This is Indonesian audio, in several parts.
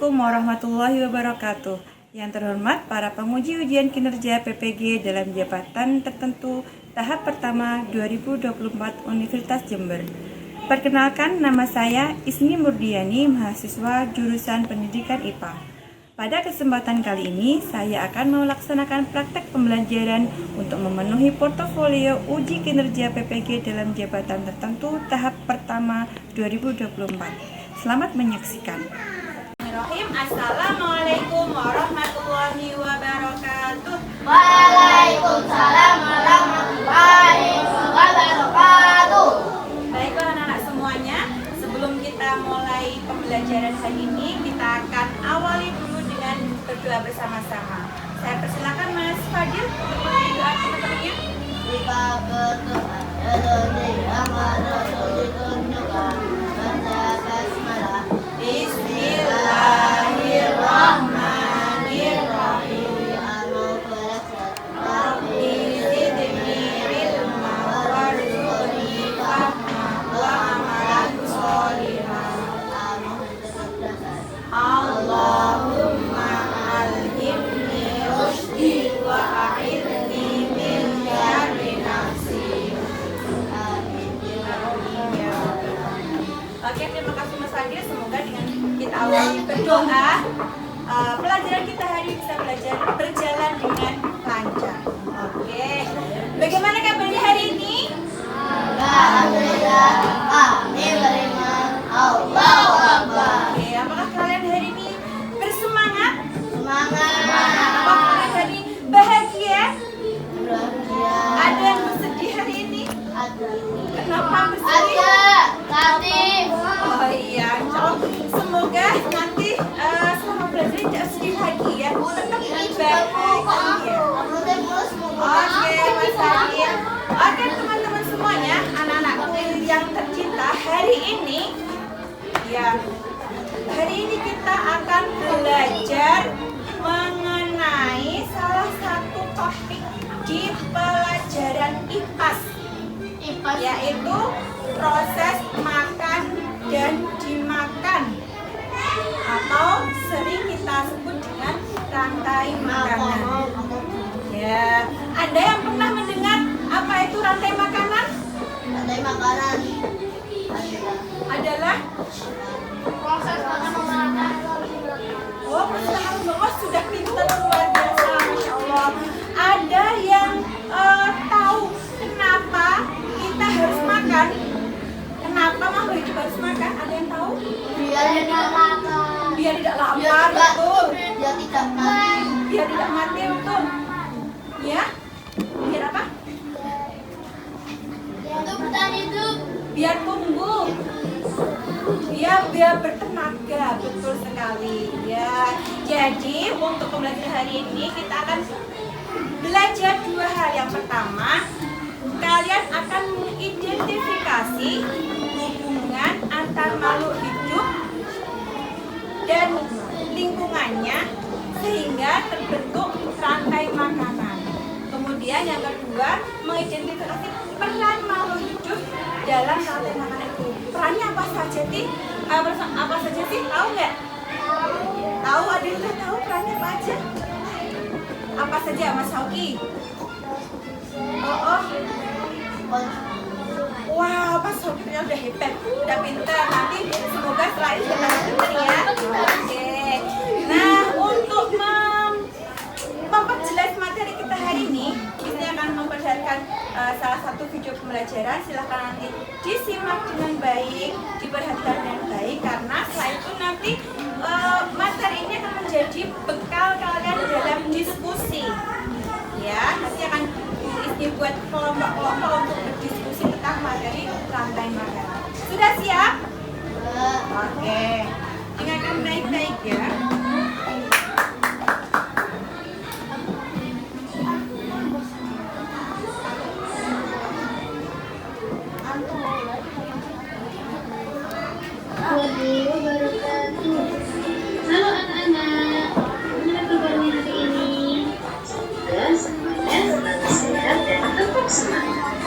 Assalamualaikum warahmatullahi wabarakatuh. Yang terhormat para penguji ujian kinerja PPG dalam jabatan tertentu tahap pertama 2024 Universitas Jember. Perkenalkan, nama saya Ismi Murdiani, mahasiswa jurusan Pendidikan IPA. Pada kesempatan kali ini, saya akan melaksanakan praktek pembelajaran untuk memenuhi portofolio uji kinerja PPG dalam jabatan tertentu tahap pertama 2024. Selamat menyaksikan. Assalamualaikum warahmatullahi wabarakatuh. Waalaikumsalam warahmatullahi wabarakatuh. Baiklah anak-anak semuanya, sebelum kita mulai pembelajaran hari ini, kita akan awali dulu dengan berdoa bersama-sama. Saya persilakan Mas Fadil untuk memulai doa teman-temannya. Kita berdoa dari amal Rasul tunjukkan baca basmalah. Bismillahirrahmanirrahim. Rabbi zidni ilma warzuqni fahma wa amalan sholihan. Allahumma alhimni rusydi wa a'idni min syarri nafsi. Oke, terima kasih Mas Fadil. Semoga dengan kita awali berdoa, pelajaran kita hari ini bisa berjalan dengan lancar. Oke, bagaimana kabarnya hari ini? Alhamdulillah, kami beriman. Allahu Akbar. Oke, apakah kalian hari ini bersemangat? Semangat. Apakah kalian hari ini bahagia? Bahagia. Ada yang bersedih hari ini? Ada. Kenapa bersedih? Ada. Latif. Oh iya, semoga nanti selama belajar tidak sedih lagi ya. Tetap bahagia. Oke, Mas Adil. Oke, teman-teman semuanya, anak-anakku yang tercinta, hari ini kita akan belajar mengenai salah satu topik di pelajaran IPAS, yaitu proses makan dan dimakan, atau sering kita sebut dengan rantai makanan. Ya, Anda yang pernah mendengar apa itu rantai makanan? Rantai makanan Adalah proses makan. oh, proses makan. Sudah pintar, luar biasa, Masya Allah. Ada yang tahu kenapa kita harus makan? Kenapa makhluk hidup harus makan? Ada yang tahu? Biar tidak lapar. Biar tidak lapar, betul. Biar tidak mati. Biar tidak mati, betul. Ya? Biar apa? Untuk bertahan hidup. Biar tumbuh. Biar bertenaga, betul sekali. Ya. Jadi untuk pembelajaran hari ini kita akan belajar dua hal. Yang pertama, kalian akan mengidentifikasi hubungan antar makhluk hidup dan lingkungannya sehingga terbentuk rantai makanan. Kemudian yang kedua, mengidentifikasi peran makhluk hidup dalam rantai makanan itu. Perannya apa saja sih? Apa saja sih? Tahu nggak? Tahu? Ada yang udah tahu perannya apa aja? Apa saja, Mas Hauki? Oh. Wow, Mas Hauki ternyata udah hebat, udah pintar. Nanti semoga setelah ini kita pintar ya. Oke. Nah, untuk memperjelas materi kita hari ini, kita akan memperlihatkan salah satu video pembelajaran. Silahkan nanti disimak dengan baik, diperhatikan dengan baik, karena setelah itu nanti materi ini akan menjadi bekal kalian dalam diskusi. Ya, nanti akan dibuat kelompok-kelompok untuk berdiskusi tentang materi rantai makanan. Sudah siap? Oke. Dengarkan baik-baik ya. Halo anak-anak, gimana kabarnya hari ini? Semoga semuanya selalu sehat dan tetap semangat.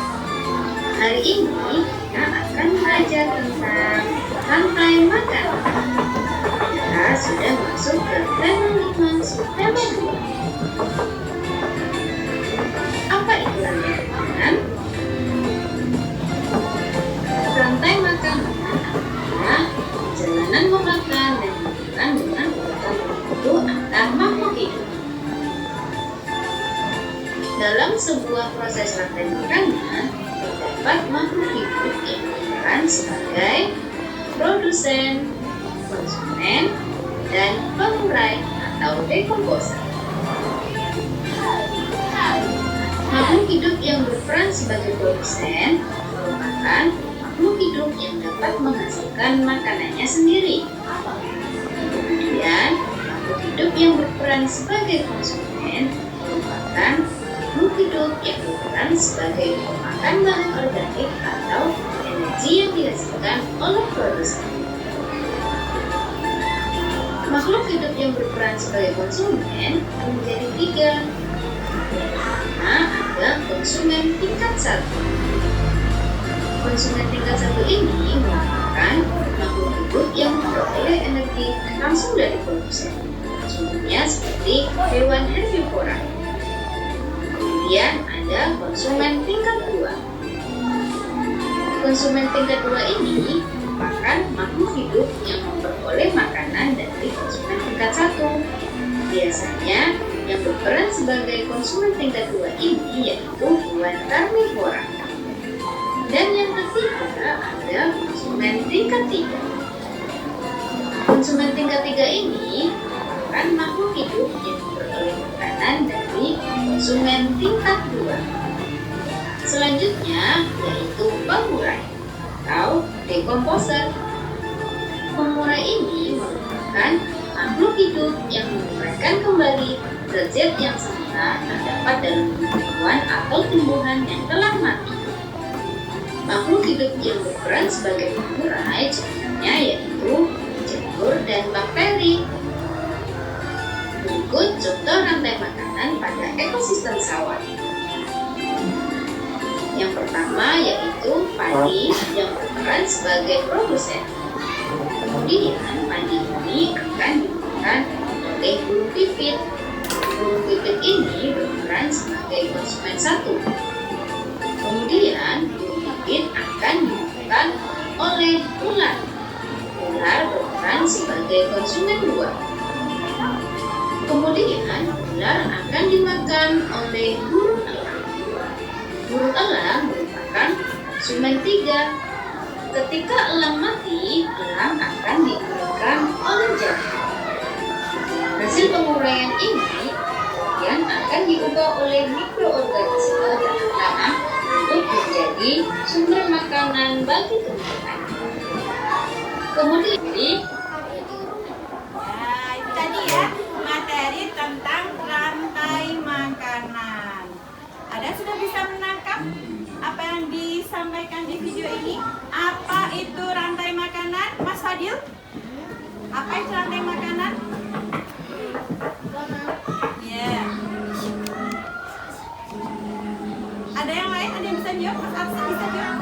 Hari ini kita akan belajar tentang rantai makanan. Kita sudah masuk ke tema 5 subtema 2. Apa itu rantai makanan? Rantai makanan adalah perjalanan memakan dan hubungan dengan urutan tertentu antar makhluk hidup. Dalam sebuah proses rantai makanan, terdapat makhluk hidup yang berperan sebagai produsen, konsumen, dan pengurai atau dekomposer. Makhluk hidup yang berperan sebagai produsen merupakan makhluk hidup yang dapat menghasilkan makanannya sendiri. Kemudian, makhluk hidup yang berperan sebagai konsumen merupakan makhluk hidup yang berperan sebagai pemakan bahan organik atau energi yang dihasilkan oleh produsen. Makhluk hidup yang berperan sebagai konsumen menjadi 3. Yang pertama ada konsumen tingkat 1. Konsumen tingkat 1 ini merupakan makhluk hidup yang memperoleh energi langsung dari produsen. Contohnya seperti hewan herbivora. Kemudian ada konsumen tingkat 2. Konsumen tingkat 2 ini merupakan makhluk hidup yang memperoleh makanan dari konsumen tingkat 1. Biasanya yang berperan sebagai konsumen tingkat 2 ini yaitu hewan karnivora. Dan yang ketiga ada konsumen tingkat 3. Konsumen tingkat 3 ini merupakan makhluk hidup yang memperoleh makanan dari konsumen tingkat 2. Selanjutnya yaitu pengurai atau dekomposer. Pengurai ini merupakan makhluk hidup yang menguraikan kembali zat-zat yang semula terdapat dalam hewan atau tumbuhan yang telah mati. Makhluk hidup yang berperan sebagai pengurai contohnya yaitu jamur dan bakteri. Berikut contoh rantai makanan pada ekosistem sawah. Yang pertama yaitu padi yang berperan sebagai produsen. Kemudian padi ini akan dimakan oleh burung pipit. Burung pipit ini berperan sebagai konsumen 1. Kemudian burung pipit akan dimakan oleh ular. Ular berperan sebagai konsumen 2. Kemudian ular akan dimakan oleh burung elang. Burung elang merupakan konsumen 3. Ketika elang mati, elang akan dimakan oleh jamur. Hasil penguraian ini kemudian akan diubah oleh mikroorganisme dalam tanah untuk menjadi sumber makanan bagi tumbuhan. Kemudian Nah, itu tadi ya materi tentang rantai makanan. Ada yang sudah bisa menangkap apa yang disampaikan di video ini? Apa itu rantai makanan, Mas Fadil? Apa itu rantai makanan? Ya. Ada yang lain? Ada yang bisa jawab? Mas Arsa bisa jawab?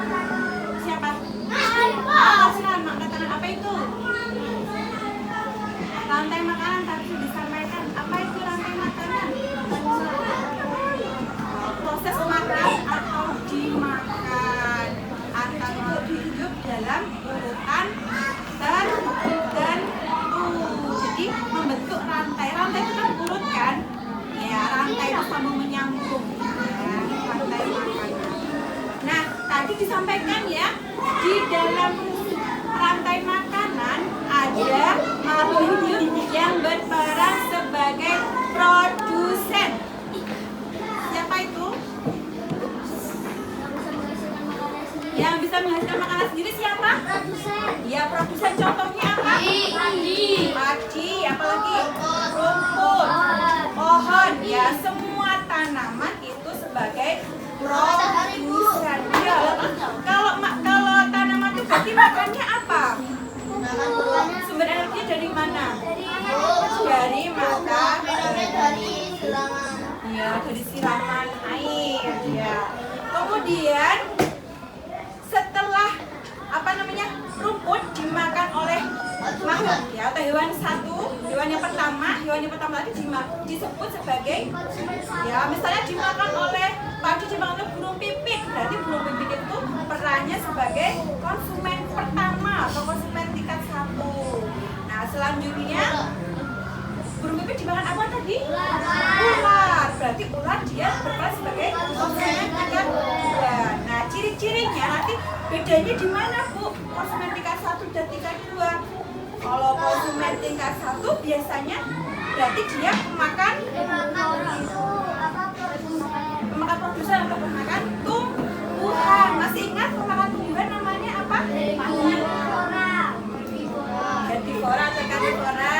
Siapa? Silakan, angkat tangan. Apa itu? Rantai makanan tadi sudah disampaikan. Apa itu rantai makanan? Proses makan atau dimakan atau hidup dalam urutan tertentu. Jadi membentuk rantai. Rantai itu kan urut kan? Ya, rantai itu sambung menyambung. Ya, rantai makanan. Nah, tadi disampaikan ya, di dalam rantai makanan ada makhluk hidup yang berperan sebagai produsen. Siapa itu? Yang bisa menghasilkan makanan sendiri siapa? Ya, produsen. Contohnya apa? Padi, apalagi? Rumput, pohon. Ya, semua tanaman itu sebagai produsen. Ya, kalau tanaman itu berarti makannya apa? Sumber energinya dari mana? Dari ya, dari siraman air. Ya. Kemudian setelah rumput dimakan oleh makhluk ya, atau hewan satu, hewan yang pertama tadi disebut sebagai ya, misalnya dimakan oleh burung pipit, berarti burung pipit itu perannya sebagai konsumen pertama atau konsumen tingkat 1. Nah, selanjutnya burung pipit dimakan apa tadi? Ular. Berarti ular dia berperan sebagai konsumen tingkat 2. Nah, ciri-cirinya nanti bedanya di mana, Bu? Konsumen tingkat 1 dan tingkat 2. Kalau konsumen tingkat 1 biasanya berarti dia makan produsen atau pemakan tumbuhan. Masih ingat pemakan tumbuhan namanya apa? Herbivora atau karnivora?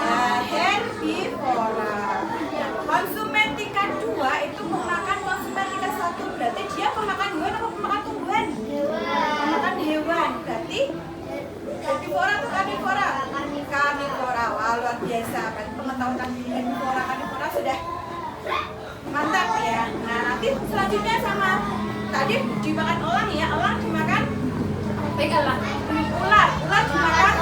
Ya, herbivora. Nah, konsumen tingkat 2 itu memakan konsumen tingkat 1. Berarti dia pemakan hewan atau pemakan tumbuhan? Pemakan hewan. Berarti herbivora atau karnivora? Karnivora. Wah, luar biasa. Pengetahuan karnivora sudah mantap ya. Nah, nanti selanjutnya sama tadi dimakan elang ya. Elang dimakan ular dimakan elang.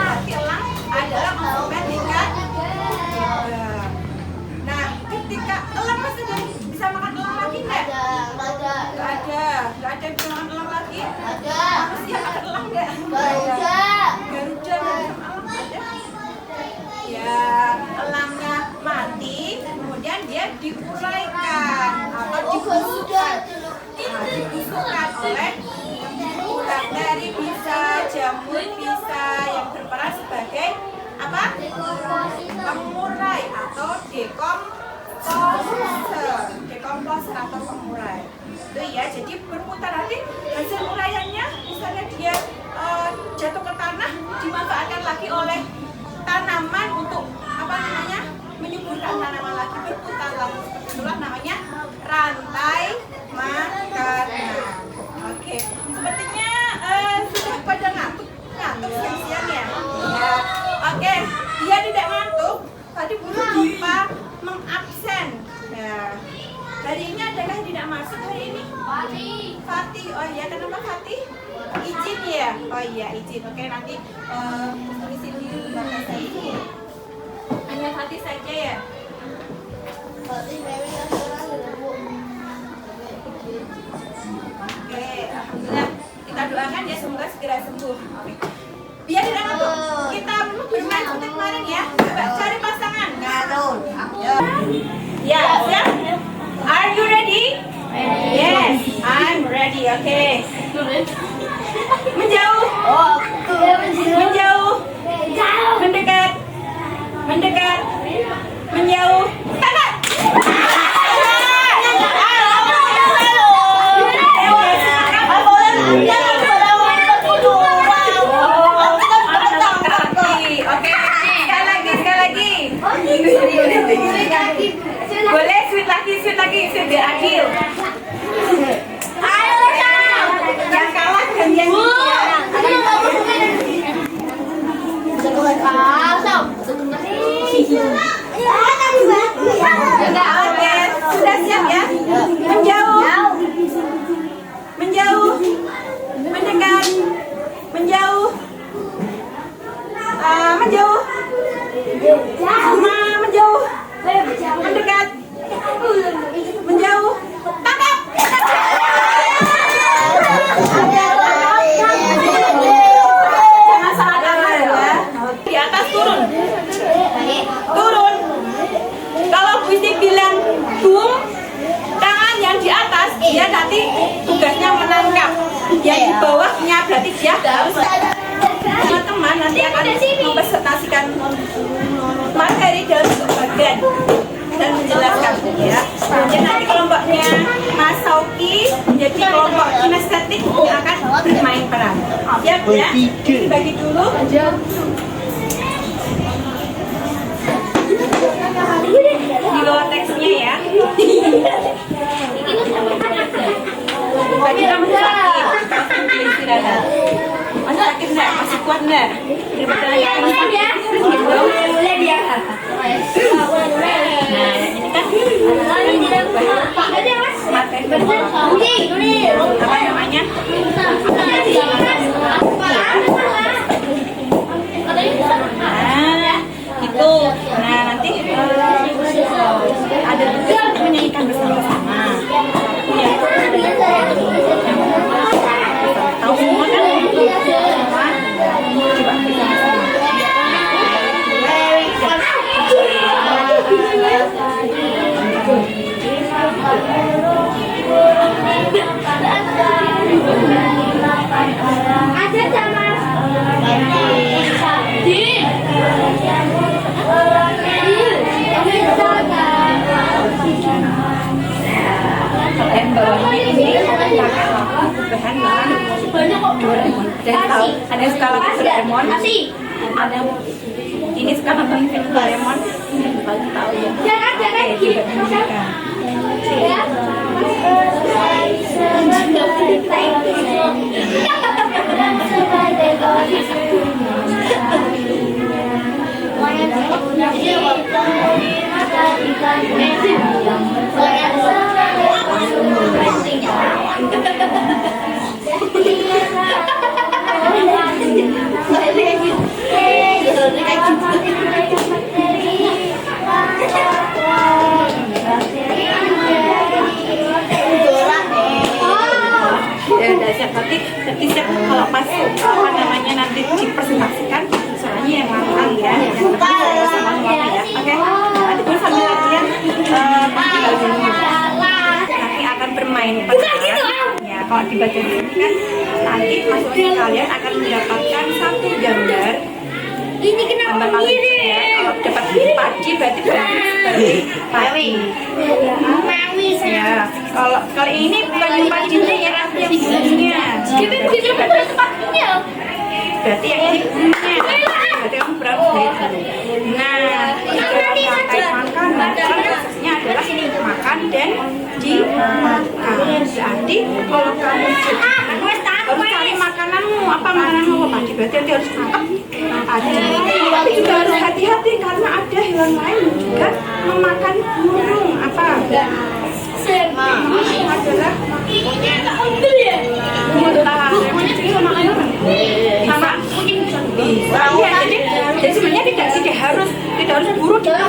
Berarti elang adalah konsumen tingkat 3. Nah, ketika elang masih bisa makan elang lagi nggak? Nggak ada yang bisa makan elang lagi. Manusia makan elang nggak? Garuda ada. Ya, elangnya mati, kemudian dia diuraikan atau dibusukkan. Nah, dibusukkan oleh bakteri bisa, jamur bisa yang berperan sebagai apa? Pengurai atau dekomposer atau pengurai. Itu ya, jadi berputar nanti hasil uraiannya, misalnya dia jatuh ke tanah, dimanfaatkan lagi oleh tanaman untuk apa namanya, menyuburkan tanaman lagi, berputar lagi. Itulah namanya rantai makanan. Oke, sepertinya sudah pada ngantuk siang-siang ya. Ya, oke, dia tidak ngantuk. Tadi Bu Dipa mengabsen. Ya, hari ini adakah yang tidak masuk hari ini? Fatih. Oh iya, kenapa Fatih? Izin ya? Oh iya, izin. Oke, nanti tulisin di belakang saya. Hanya Fatih saja ya? Oke, alhamdulillah. Kita doakan ya semoga segera sembuh. Oke. Biar tidak ngantuk, kita bermain seperti kemarin ya. Coba cari pasangan. Ya, siap? Are you ready? Yes, I'm ready. Oke. Menjauh. Menjauh. Mendekat. Mendekat. Menjauh. Takat. Boleh sweet lagi biar adil. Ayo yang kalah gantian Oke, sudah siap ya? Menjauh, menjauh, mendekat, menjauh, menjauh, menjauh, mendekat, menjauh, tangkap. Jangan salah tangan ya. Di atas turun, turun. Kalau Bu Isti bilang boom, tangan yang di atas dia nanti tugasnya menangkap. Yang di bawahnya berarti dia harus. Teman-teman nanti akan mempresentasikan materi dalam bentuk bagan dan menjelaskan ya. Kemudian nanti kelompoknya Mas Sauki menjadi kelompok kinestetik yang akan bermain peran. Siap ya? Bagi dulu. Di bawah teksnya ya. Bagi kamu sakit, masih istirahat. Masih sakit enggak? Masih kuat enggak? Daripada yang boleh dia. Nah, ini kan materi apa namanya? Nah, nanti ada tugas untuk menyanyikan bersama-sama. Ya, tahu semua kan? Coba bersama-sama. Ada sama. Bawahnya ini pakai lagu bahan Doraemon. Dan tahu ada yang suka lagu Doraemon. Ada ini suka nonton film Doraemon. Paling tahu ya. Jangan Coba nyanyikan. Ya udah siap, nanti siap kalau pas apa namanya nanti dipresentasikan suaranya yang lantang ya, yang penting sama suami ya, oke? Nanti pun sambil latihan tinggal dulu. Nanti akan bermain peran. Ya kalau dibaca di sini kan nanti masuknya kalian akan mendapatkan 1 gambar. Ini kenapa mirip? Ya, kalau dapat paci berarti seperti paci. Ya, kalau kali ini bukan pacinya ya, yang bunyinya. Berarti yang ini bunyinya. Berarti kamu berapa menit? Nah, dalam rangkai makan, prosesnya adalah makan dan dimakan. Berarti kalau kamu harus cari makananmu, apa makananmu apa paci? Berarti nanti harus tangkap paci. Tapi juga harus hati-hati karena ada hewan lain juga memakan burung apa? Ini adalah sama kucing bisa ya, jadi sebenarnya tidak harus buru tidak,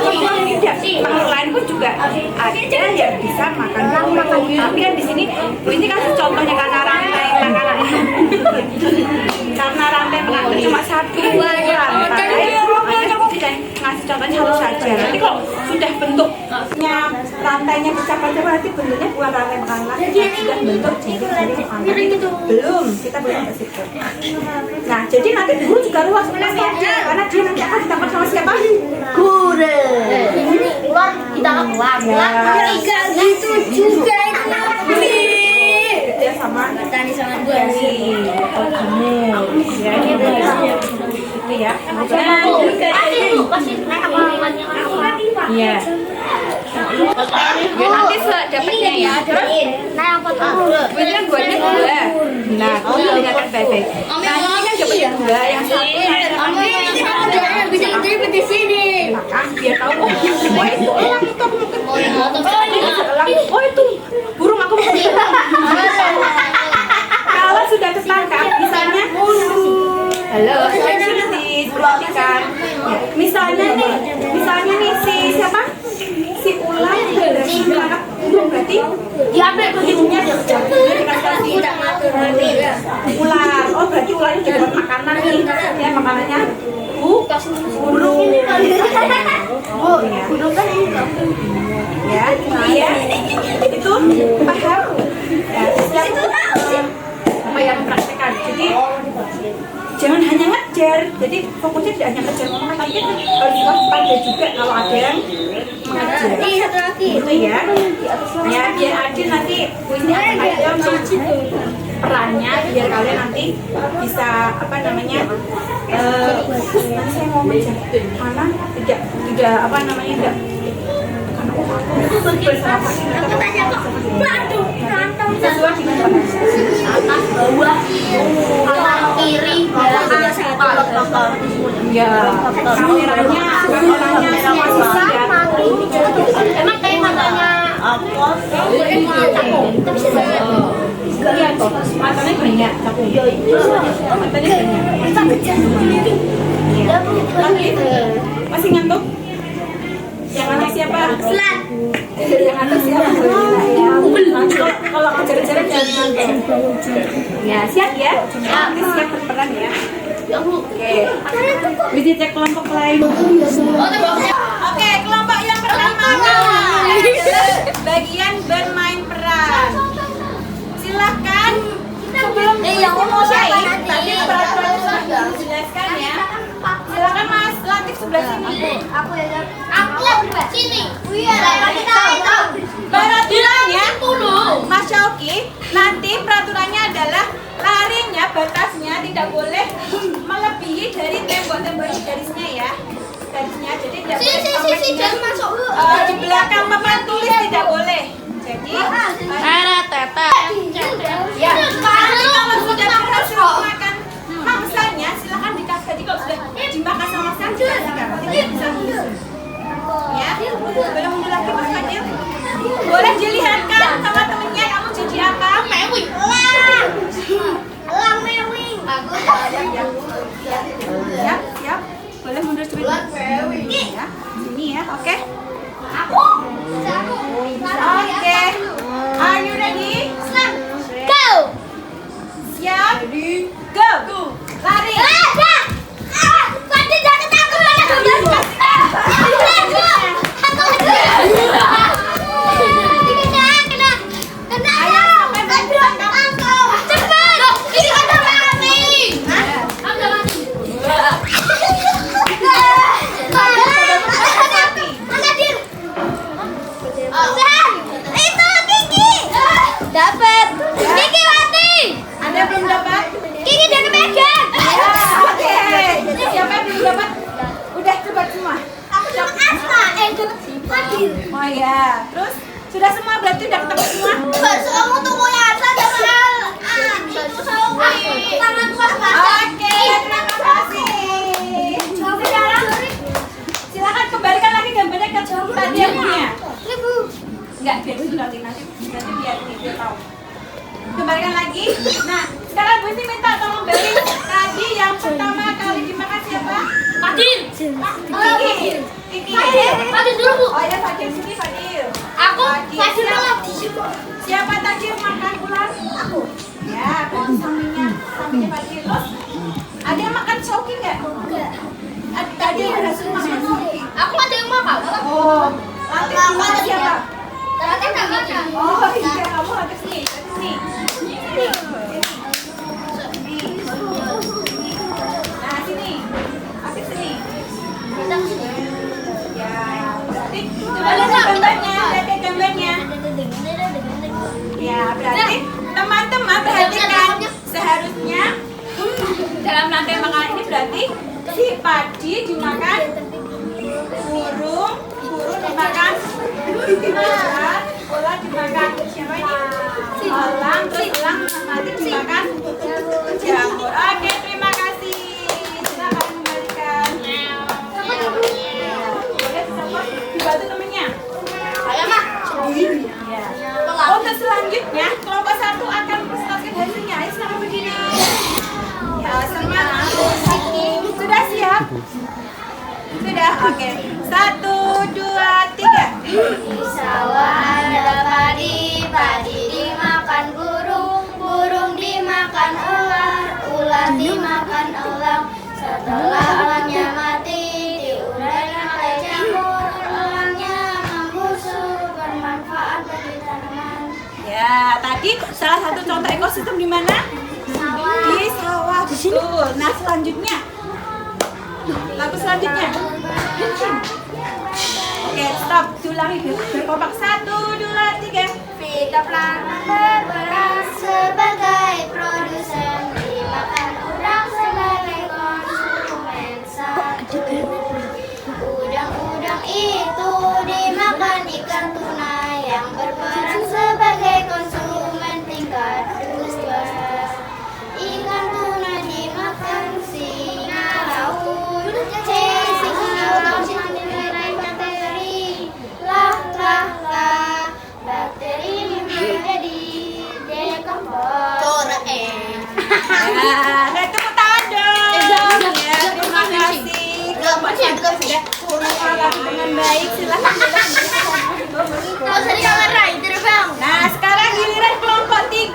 makhluk lain pun juga ada yang bisa makan tapi kan di sini ini kan contohnya karena rantai makanan cuma 1 rantai dan ngasih contohnya harus saja. Nanti kalau sudah bentuknya rantainya bercabang-cabang nanti bentuknya bukan rantai makanan lagi, sudah bentuk jadi belum kita belum ke situ. Nah jadi nanti guru juga luas karena dia nanti akan ditangkap sama siapa? Guru. Keluar kita keluar. Tiga gitu juga itu. Dia sama Tani sama gue sih. ya itu ya. Pasti Iya. Ya, nanti dapatnya ya. Terus ini kan buatnya 2. Nah, kamu dengarkan baik-baik. Nah, ini kan dapatnya 2, yang satu di sini. maka biar tahu oh itu elang itu aku mau oh itu burung aku mau kalau sudah ketangkap misalnya halo saya Sutis perhatikan ya, misalnya nih si siapa si ular berhasil menangkap burung berarti diambil burungnya dikasih ular oh berarti ularnya juga buat makanan nih ya makanannya burung burung kan ya iya itu paham ya apa yang praktekkan jadi jangan hanya ngejar jadi fokusnya tidak hanya ngejar mama tapi harus waspada juga kalau ada yang mengejar itu ya ya biar adil nanti punya ada perannya biar kalian nanti bisa apa namanya nanti saya mau mengejar mana tidak apa namanya tidak bersama Aku tanya kok, waduh, nonton sesuai dengan atas bawah, kanan kiri, belakang, ya kameranya sama emang kayak matanya tapi iya toh matanya banyak matanya banyak Masih ngantuk? Yang anak siapa? Selat. Yang anak siapa? Kalau ngajar-ngajar jangan ngantuk. Ya, siap ya? Nanti siap berperan ya. Oke. Bisa cek kelompok lain. Oke, kelompok yang pertama adalah bagian bermain peran. Silakan sebelum dimulai, tadi peraturan sudah dijelaskan ya. Silakan Mas Latif sebelah sini. Aku sini. Iya, kita tahu. Peraturannya, Mas Syauki, nanti peraturannya adalah larinya batasnya tidak boleh melebihi dari tembok-tembok di garisnya ya. Garisnya jadi tidak boleh sampai jangan masuk. di belakang papan tulis tidak boleh. Jadi Tete. ya, nanti kalau sudah berhasil makan mangsanya silakan dikasih. Jadi kalau sudah dimakan sama mangsanya dikasihkan. Tidak bisa menyusul. Ya, boleh mundur lagi Mas Fadil. Boleh dilihatkan sama temennya kamu jadi apa? Mewing. Elang mewing. Aku Siap, siap. Boleh mundur sebentar. Ya, sini ya, oke. Aku. Oke. Are you ready? Go. Siap. Go. Lari. Pasti jangan takut pada gambar. Ayo sampai belakang kamu. Cepat. Ini ada mati. Itu Kiki. Dapat. Kiki mati. Anda belum dapat? Kiki jangan megang. Ya, oke. Siapa yang belum dapat? Udah dapat semua. Aku dapat apa? Dapat Fadil. Oh ya. Terus sudah semua berarti udah ketemu semua? Kamu tunggu ya, saya kenal. Itu Sofi. Tangan kuat Oke, terima kasih. Sekarang silakan kembalikan lagi gambarnya ke tadi yang punya. Enggak, biar dulu nanti biar dia tahu. Kembalikan lagi. Nah, sekarang Bu Siti minta tolong beri tadi yang pertama kali dimakan siapa? Fadil. Kiki. Fadil dulu, Bu. Oh ya, Fadil sini Fadil. Aku Fadil, Fadil siapa? dulu. Siapa tadi yang makan ular? Aku. Ya, berarti sampingnya Fadil. Terus ada yang makan Shoki nggak? Enggak. Tadi yang berhasil makan Shoki. Aku ada yang makan. Oh, nanti dimakan siapa? Ternyata enggak makan. Oh iya, kamu harus sini. Nah, sini. Aktif sini. Ya, berarti coba lihat gambarnya. Ya, berarti teman-teman perhatikan seharusnya dalam rantai makanan ini berarti si padi dimakan burung dimakan ular dimakan siapa ini? Elang, terus elang nanti dimakan jamur. Oke, terima kasih. Silakan kembalikan. Boleh support dibantu temennya. Ayo, Mak. Ya. Untuk selanjutnya, kelompok 1 akan mempresentasikan hasilnya. Ayo silakan berdiri. Ya, semangat. Sudah siap? Sudah, oke. 1, 2, 3. Di sawah ada padi, padi dimakan burung, burung dimakan ular, ular dimakan elang. Setelah elangnya mati, diuraikan oleh jamur, elangnya membusuk, bermanfaat bagi tanaman. Ya, tadi salah satu contoh ekosistem di mana? Sawah. Di sawah, betul. Nah, selanjutnya. Lagu selanjutnya. Oke, stop. Diulangi berkompak. 1, 2, 3. Kita pelan berperan sebagai produsen, dimakan udang sebagai konsumen. Udang-udang itu dimakan ikan tuna yang berperan sebagai konsumen tingkat 2. Ikan tuna dimakan singa laut, singa laut menilai bakteri, bakteri menjadi dekompos. Ya, nah tepuk tangan dong. Ya, terima kasih. Kelompok sudah mengalami dengan baik. Silahkan. Kalau saya di kamar rider bang. Nah, sekarang giliran kelompok 3.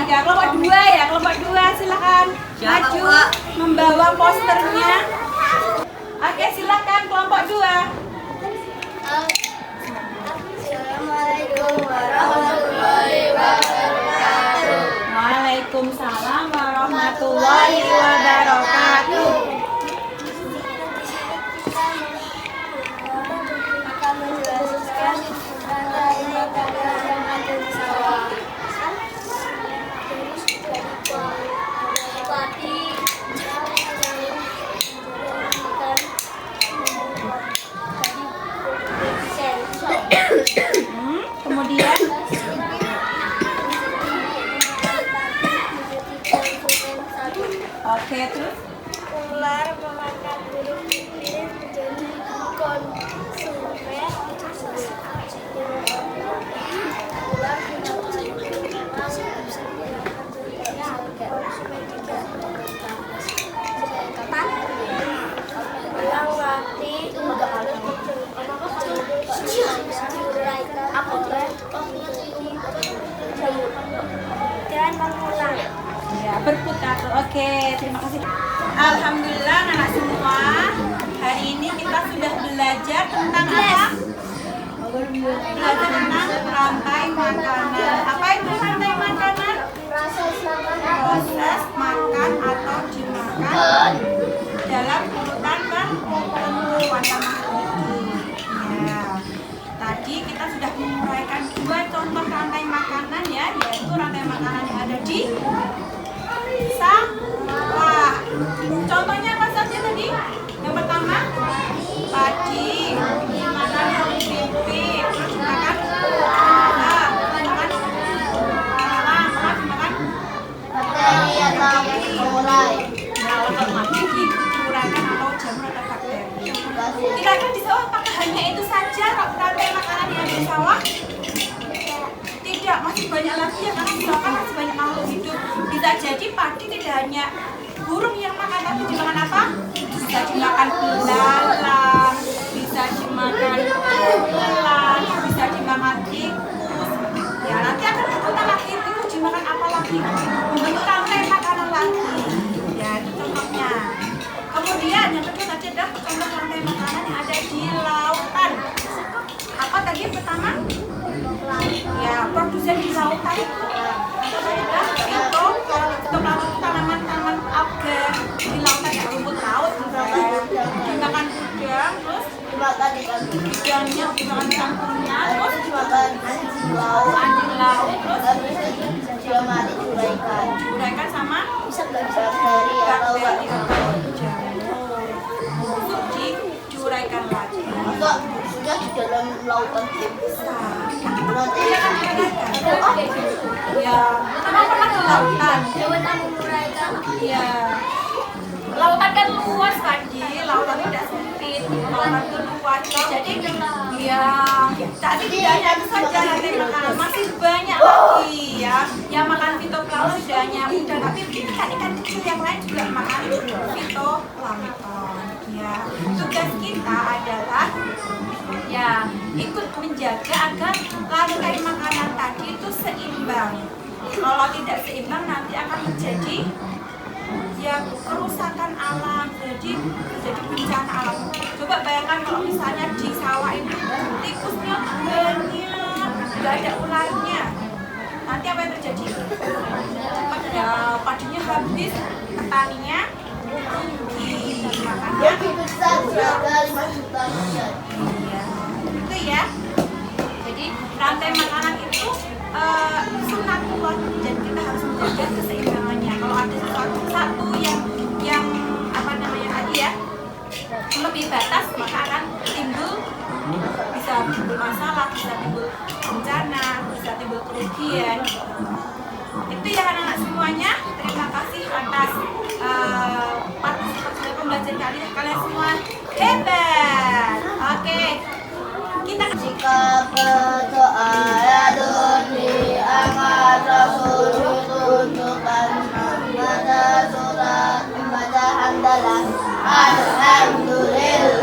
Kelompok 2 ya, kelompok 2 silakan maju membawa posternya. Oke, silakan kelompok 2. Assalamualaikum warahmatullahi wabarakatuh. Waalaikumsalam warahmatullahi wabarakatuh. Akan menjelaskan tentang makanan yang ada di sawah. Tadi Kemudian oke, terus ular memakan burung pipit menjadi konsumen. Ular yang mati dan mengulang. ya berputar. Oke, terima kasih. Alhamdulillah anak semua. Hari ini kita sudah belajar tentang apa? Belajar tentang rantai makanan. Apa itu rantai makanan? Proses makan atau dimakan dalam urutan tertentu antara ya. Tadi kita sudah menguraikan 2 contoh rantai makanan ya, yaitu rantai makanan yang ada di sawah. Contohnya apa saja tadi? Yang pertama padi, dimakan pipit, terus dimakan Bakteri atau urai. Nah, otomatis dikurangkan atau jamur atau bakteri. Kira-kira di sawah apakah hanya itu saja rantai makanan yang ada di sawah? Tidak, masih banyak lagi ya, karena di sawah kan masih banyak makhluk hidup. Bisa jadi padi tidak hanya burung yang makan, tapi dimakan apa? Bisa dimakan belalang, bisa dimakan ular, bisa dimakan tikus. Ya, nanti akan berputar lagi, tikus dimakan apa lagi? Membentuk rantai makanan lagi. Ya, itu contohnya. Kemudian yang kedua tadi adalah contoh rantai makanan yang ada di lautan. Apa tadi yang pertama? Ya, produsen di lautan itu adalah fitoplasma, tanaman-tanaman alga di lautan, ya rumput laut misalnya. Dimakan udang, terus Dimakan ikan udangnya dimakan campurnya, terus dimakan lauk. anjing laut, terus Dia mati diuraikan. diuraikan sama Bakteri atau bakteri atau jamur untuk diuraikan lagi. Masa sudah di dalam lautan Bisa. nanti Dia kan diuraikan. Ya, kamu pernah ke lautan? Iya. Lautan kan luas tadi, lautan tidak sempit, lautan itu luas. Jadi ya, tadi tidak hanya itu saja rantai makanan, masih banyak lagi ya. Yang makan fitoplasma sudah hanya udang, tapi ikan-ikan kecil yang lain juga makan fitoplankton. Ya, tugas kita adalah ya ikut menjaga agar rantai makanan tadi itu seimbang. Kalau tidak seimbang nanti akan terjadi ya kerusakan alam, jadi bencana alam. Coba bayangkan kalau misalnya di sawah itu tikusnya banyak, nggak ada ularnya, nanti apa yang terjadi? Ya padinya habis, petaninya rugi, makannya lebih besar berapa 5 juta rupiah. iya, itu ya. Jadi rantai makanan itu sunatullah, dan kita harus menjaga keseimbangannya. Kalau ada satu yang apa namanya tadi ya lebih batas, maka akan bisa timbul masalah, bisa timbul bencana, bisa timbul kerugian. Itu ya anak-anak semuanya. Terima kasih atas partisipasi pembelajaran kalian semua hebat. Oke, kita Jika berdoa ya diangkat Rasul tunjukkan pada surat membaca hamdalah. Alhamdulillah.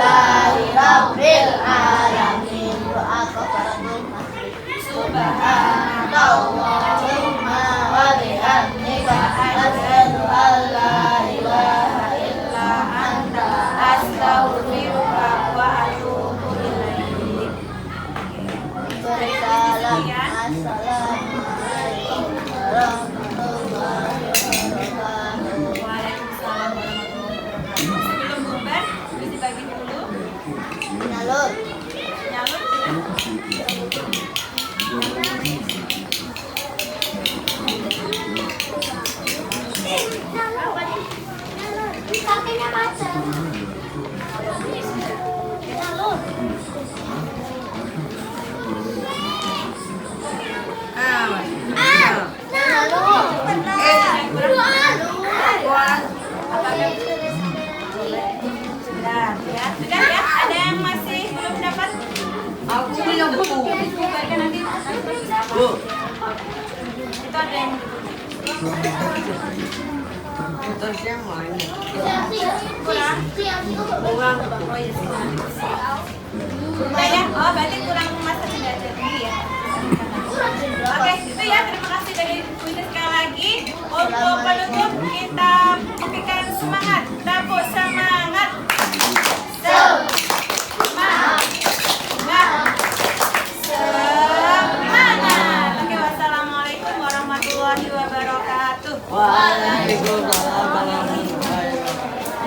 Alhamdulillahi Rabbil Alamin. Doa kafaratul majlis. Subhanallahumma wa bihamdika asyhadu an la ilaha illa anta astaghfiruka wa atubu ilaik. Bersalam. Assalamualaikum warahmatullahi wabarakatuh. Waalaikumsalam warahmatullahi wabarakatuh. Sebelum bubar, harus dibagi dulu. Nyalur. Nyalur sudah. Kakinya macet. Nyalur. Nyalur. Sudah ya. Sudah ya. Ada yang masih belum dapat? Aku belum buku. Bubarkan nanti. Itu ada yang kurang. Oh iya sih. Udah ya. Oh berarti kurang masa tidak jadi ya. Oke, itu ya. Terima kasih dari Bunda sekali lagi. Untuk penutup kita berikan semangat. Tepuk semangat. Semangat. Semangat. Oke, wassalamualaikum warahmatullahi wabarakatuh. Waalaikumsalam warahmatullahi wabarakatuh.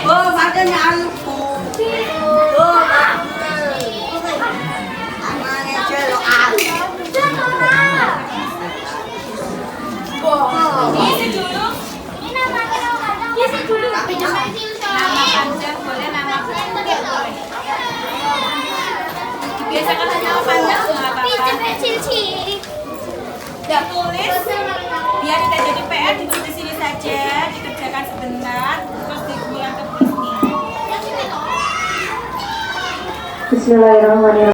Oh, makanya aku. Oh, amane celok aku. Isi dulu. Isi dulu. Nama panjang boleh, nama pendek boleh. Biasakan hanya nama panjang nggak apa-apa. Ditulis biar tidak jadi PR, ditulis di sini saja, dikerjakan sebentar, terus digunakan ke tulis nih. Bismillahirrahmanirrahim.